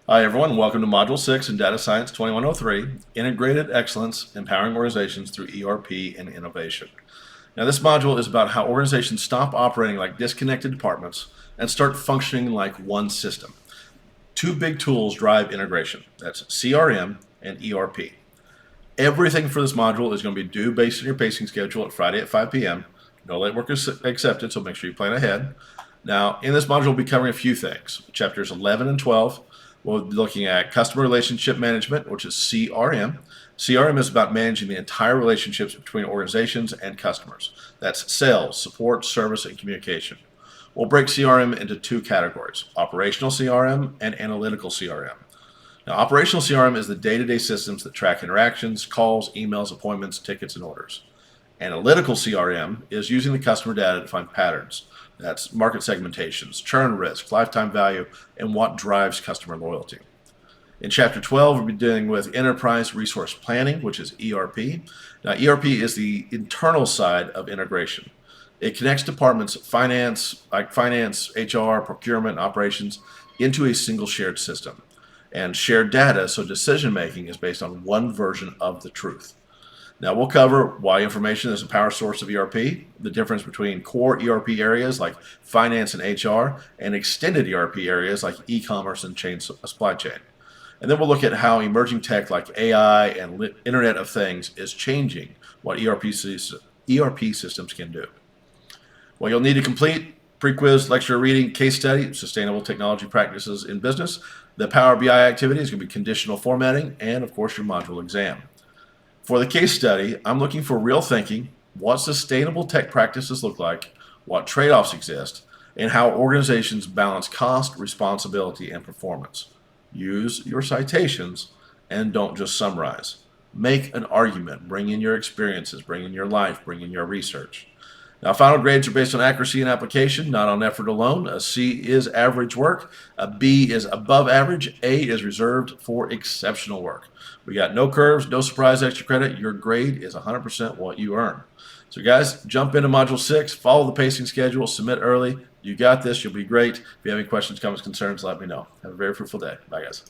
Hi, everyone. Welcome to Module 6 in Data Science 2103, Integrated Excellence, Empowering Organizations Through ERP and Innovation. Now, this module is about how organizations stop operating like disconnected departments and start functioning like one system. Two big tools drive integration. That's CRM and ERP. Everything for this module is going to be due based on your pacing schedule at Friday at 5 p.m. No late work is accepted, so make sure you plan ahead. Now, in this module, we'll be covering a few things. Chapters 11 and 12, we'll be looking at customer relationship management, which is CRM. CRM is about managing the entire relationships between organizations and customers. That's sales, support, service, and communication. We'll break CRM into two categories, operational CRM and analytical CRM. Now, operational CRM is the day-to-day systems that track interactions, calls, emails, appointments, tickets, and orders. Analytical CRM is using the customer data to find patterns. That's market segmentations, churn risk, lifetime value, and what drives customer loyalty. In Chapter 12, we'll be dealing with Enterprise Resource Planning, which is ERP. Now, ERP is the internal side of integration. It connects departments, finance, HR, procurement, operations, into a single shared system and shared data, so decision making is based on one version of the truth. Now, we'll cover why information is a power source of ERP, the difference between core ERP areas like finance and HR, and extended ERP areas like e-commerce and supply chain. And then we'll look at how emerging tech like AI and Internet of Things is changing what ERP systems can do. Well, you'll need to complete pre-quiz, lecture reading, case study, sustainable technology practices in business. The Power BI activity is going to be conditional formatting, and of course your module exam. For the case study, I'm looking for real thinking, what sustainable tech practices look like, what trade-offs exist, and how organizations balance cost, responsibility, and performance. Use your citations and don't just summarize. Make an argument, bring in your experiences, bring in your life, bring in your research. Now, final grades are based on accuracy and application, not on effort alone. A C is average work, a B is above average, A is reserved for exceptional work. We got no curves, no surprise extra credit. Your grade is 100% what you earn. So, guys, jump into Module 6, follow the pacing schedule, submit early. You got this, you'll be great. If you have any questions, comments, concerns, let me know. Have a very fruitful day. Bye, guys.